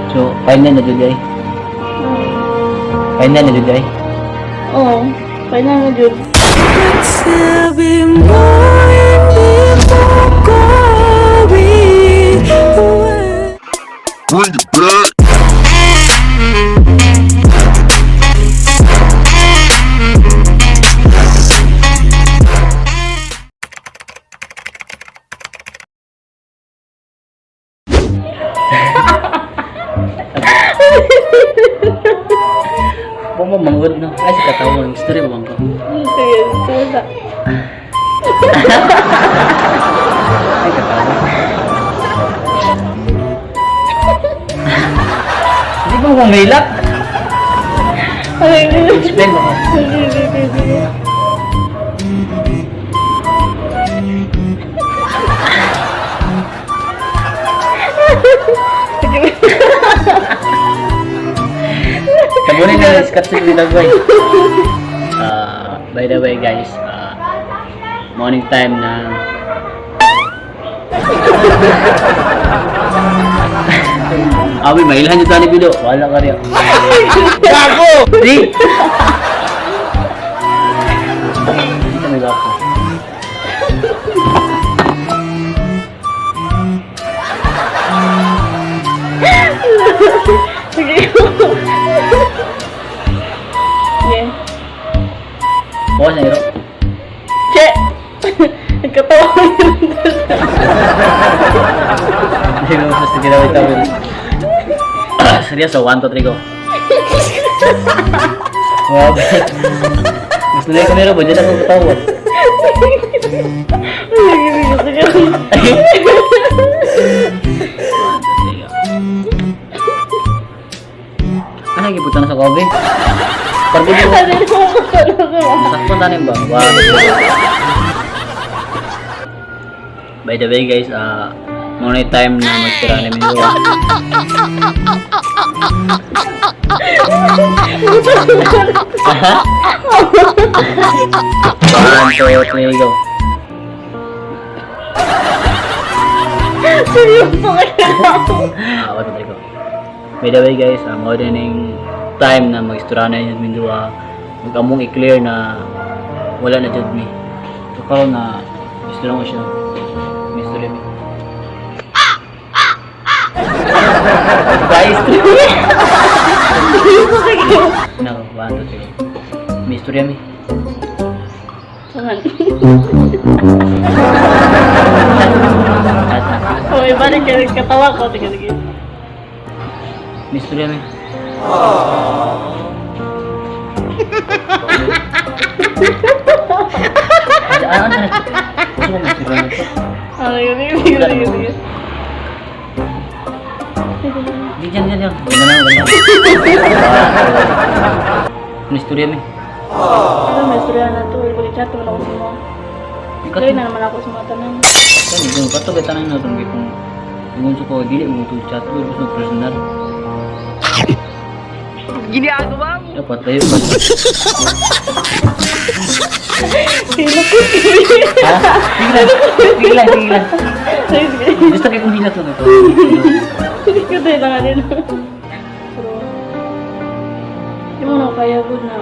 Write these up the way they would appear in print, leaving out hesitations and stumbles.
So, final na jud ay. Final na jud ay. Oo, final na jud. Sabi mo hindi mo ko iiwan. Bring it back. Kung mamangod no. Ay, si katawa ng story mo ko. Sige, tusa. Ay, katawa. Hindi ba mamilak? Explain mo ko. Sige. Kabunin na skat sa ginagawa. By the way guys, morning time na Abi, mailhan nyo tani video. Wala ka rin. Gago! Di! Hindi ka may gago. Sige. Sige. Bukas na hero. Che! Nagkatawa ko yun. Hindi ko mas na ginawin tayo. Seryoso, 1, 2, 3, go. Wow. Mas nalay ko meron ba? Diyan ako katawa. Sige. Ano yung ibutan na sa kobe? Parbili mo. Ano yung mga Sakto tanim ba? Wow. By the way guys, muna yung time na magtira ni Minua. One, two, three, go. seryoso kayo. One, two, three, go. By the way guys, muna yung time na mag-istura na yung Minua. Mag-among i-clear na wala na jud me. So karon na istura mo siya. Mystery me. Guys, no, 1, 2, 3. Mystery me. Saan? Oh, iba rin kayo katawa ko. Sige. Mystery me. Ano? Gusto mo mystery me? Sige. Di dyan. Ganda na. Mystery me. Ano, may istorya na to. Ikulit chat mo na ako sa mga. Kaya na naman ako sa mga tanan. Kan hindi mo kato tanan na tong kung ngunso ko dili mo to chat ko gusto personal. Ginagawa mo. Dapat tayo ba? Sino ko? Ha? Tinglan. Sige. Gusto kayo kung hila to na to. Sige ko din lang din. Pero, di mo na kaya good na.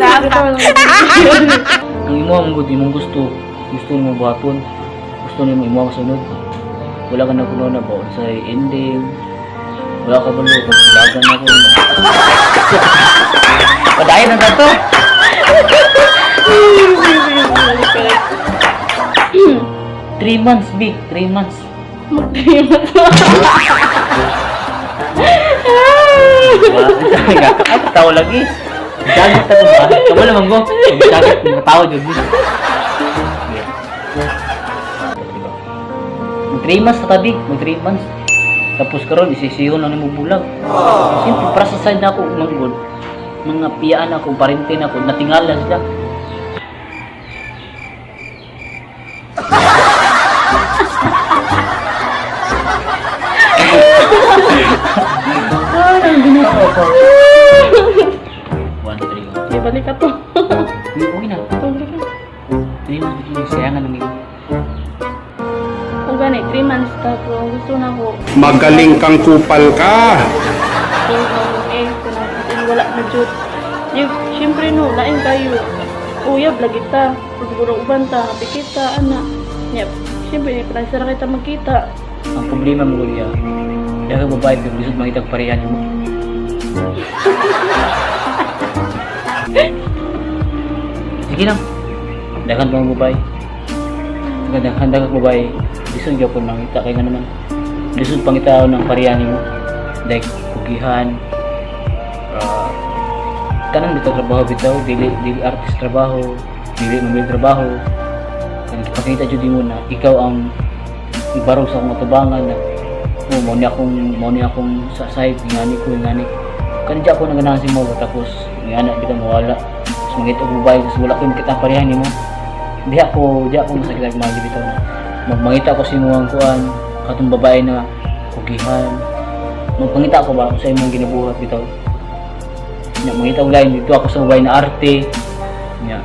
Ano naman? Ang imo ang good, imong gusto mo buhaton. Gusto nimo imo masunod. Wala ka na kuno na ba sa ending. Wala ka ba no paglagan na ko. Padayon na to. 3 months, big. 3 months. Mag-dreamat mo. Ay, tao lagi. Jagat ako ba? Kamu naman ko. Jagat, tao dyan. 3 months na tabi. 3 months. Tapos karon isisihon na ni mo bulag. Siyempre, para sa side na ako, manggod. Mga piyaan ako, parintin ako, natingala sila. Ang ginawa ko. 1, 3. Sige, balik ka to. Okay na. Balik ka. 3 months dito. Sayangan lang yun. Kung gani, 3 months ka po. Gusto na ko. Magaling kang kupal ka. Wala na jud. Siyempre no, lain kayo. Uyab lagi ta. Siguro uban ta, happy kita, ana. Yep. Siyempre, parang kita magkita. Ang problema mo, Kuya, dahil babae, gusto makita ko parehan mo. Sige lang. Dagan pang babae. Dagan babae. Gusto nyo po makita kayo nga naman. Gusto pang kita ng parehan mo. Like, kugihan. Kanang dito trabaho bitaw, dili artist trabaho, dili mamil trabaho. Kan ipakita jud mo na ikaw ang ibarog sa akong atubangan na mo ni akong sa side ngani ko kan di ako naganahan si mo tapos ngana di ka mawala. Tapos mangita og babae tapos wala ko makita parehan nimo. Di ako masakit magi bitaw na. Magmangita ko si mo ang kuan katong babae na kugihan. Magpangita ko ba sa imong ginabuhat bitaw. Nya mangita og lain dito ako sa babae na arte. Nya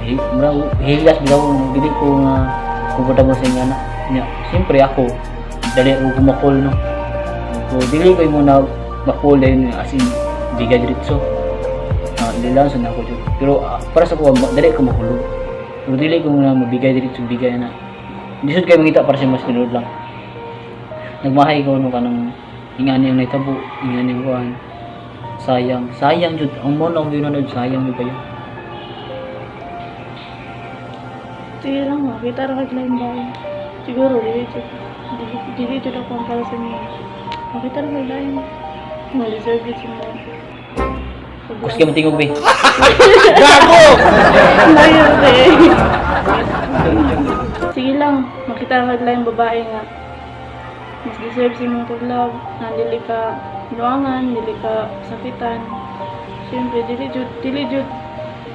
hilas bitaw dili ko nga komportable sa ingana. Nya siyempre ako dali ko kumakol no. So dili ko mo na makol din as in diga diretso. Dili lang sa nako jud. Pero para sa ko dali ko makulog. Pero dili ko na mabigay diretso bigay na. Disud kay mangita para sa mas tinod lang. Nagmahay ko no kanang ingani ang naitabo, ingani ang kuan. Sayang jud ang mo nang yun sayang jud kayo. Sige lang mo, kita ra kag lain ba? Siguro dili jud ako ang para sa inyo. Makita ra kag lain. Mo deserve it mo. Kus ka matingog be. Gago! Layo be. Sige lang, makita ra kag lain babae nga. Mas deserve si mong pag-love, na dili ka luangan, dili ka sakitan. Siyempre, dili jud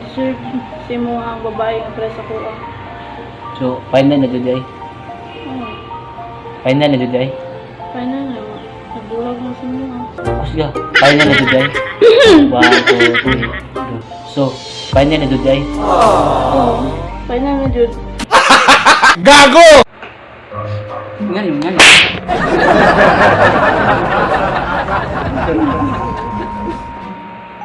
deserve si mo ang babae nga para sa kuha. So final na jud ay. Final na jud ay. Final na, nagbulag mo sa mga. Kus ka. Final na jud ay. 1 2 3. So final na jud ay. Oo, final na jud. Gago! Ngani.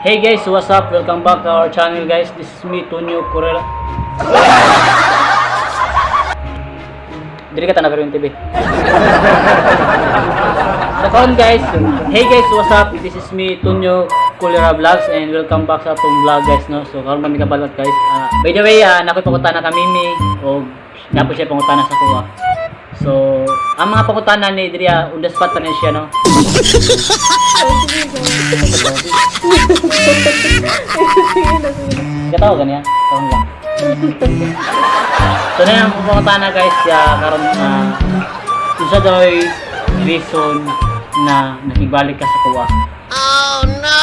Hey guys, what's up? Welcome back to our channel guys. This is me, Tonyo Corella. Dili ka tanah yung TV. So karon guys, hey guys, what's up? This is me, Tonyo Corella Vlogs, and welcome back sa atong vlog guys, no. So karon kami kabalot guys. By the way, nakoy pangutana kami o napo siya pangutana sa kuha. So, ang mga pangutana ni Dria, on the spot pa rin siya, no? Katawa ka niya? Karoon lang. So, na yung pangutana guys, karoon isa daw ay reason na nakigbalik ka sa kuha. Oh no!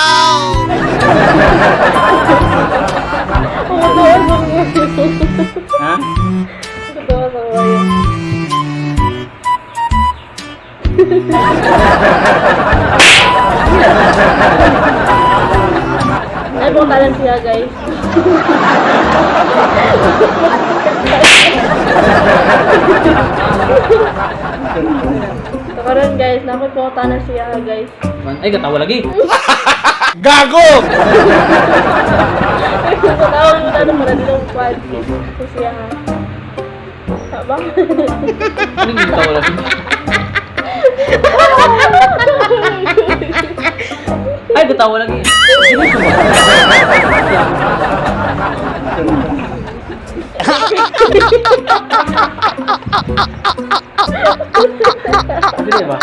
Ha? Katawa sa kawayan. Ay, buong talan siya guys. So karon guys, nakoy po tanan siya guys. Ay, katawa lagi. Gago! Katawa mo tanan para dito kwad. So siya ha. Ba? Ano yung katawa lagi? Ay, katawa lagi. Hindi ba?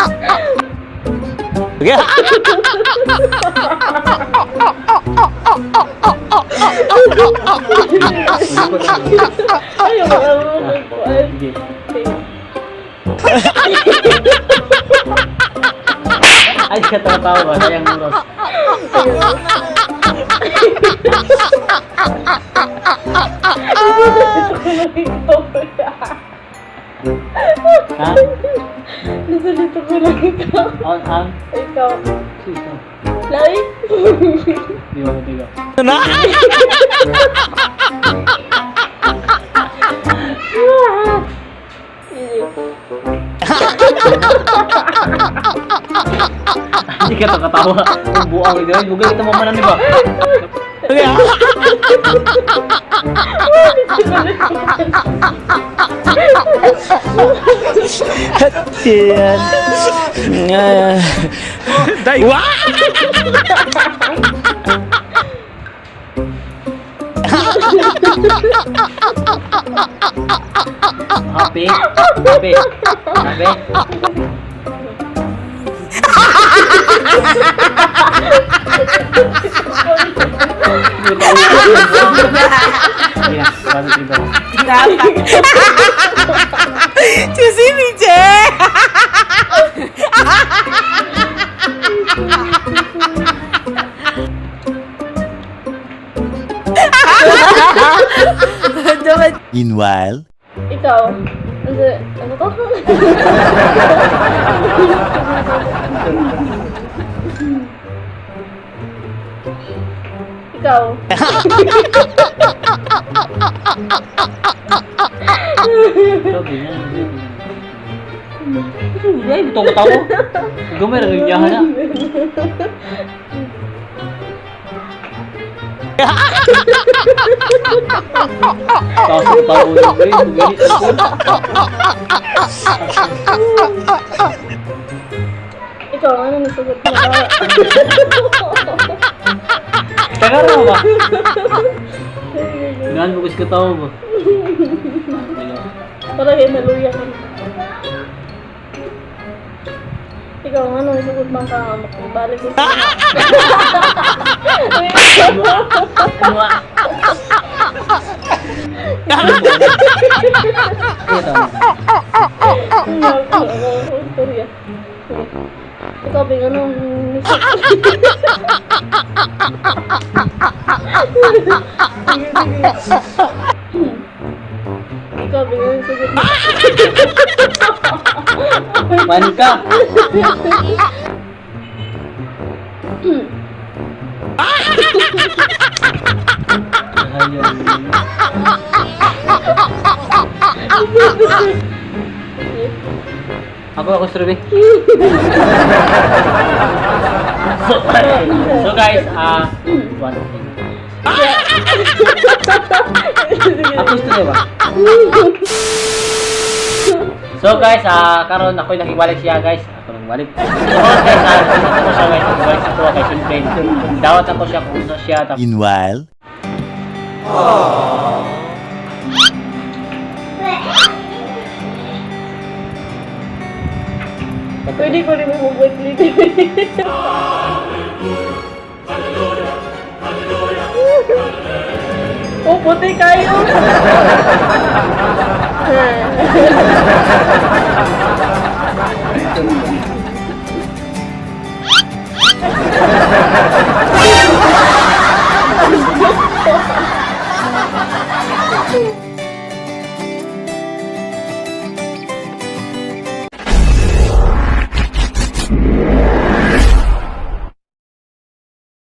Ayaw Sige. Ay, katawa ba? Sayang oras. Ha? Nasalito ko lang ikaw. Ang? Ikaw. Sige. Lai? Di ba? Hindi ka katawa. Ang buang ito. Bugay kita mamanan di ba? Yan. Happy? Happy? Happy? Iya, satu tiga. Si Simi, che. Meanwhile, Ikaw, ano to? Ikaw. Sabi niya. Ay, butong tawo. Gamay na rinyahan na. Tapos tawo na ba yun? Ikaw, ano nasagot mo? Taga na ba? Gaan mo kasi katawa ba? Para kayo naluya ka. Ikaw, ano nasagot bang ka? Balik ko sa ikaw, Bing, anong ikaw, Bing, anong sagot mo? Mani ka! Ako Strobe. So guys, one thing. Ako Strobe ba? So guys, karon ako'y nakibalik siya guys. Ako nang balik. So guys, ako siya guys, nakibalik sa tuwa kay siyempre. Dawat ako siya kung sa siya. meanwhile, Pwede ko rin mo mag-wait Oh, puti kayo!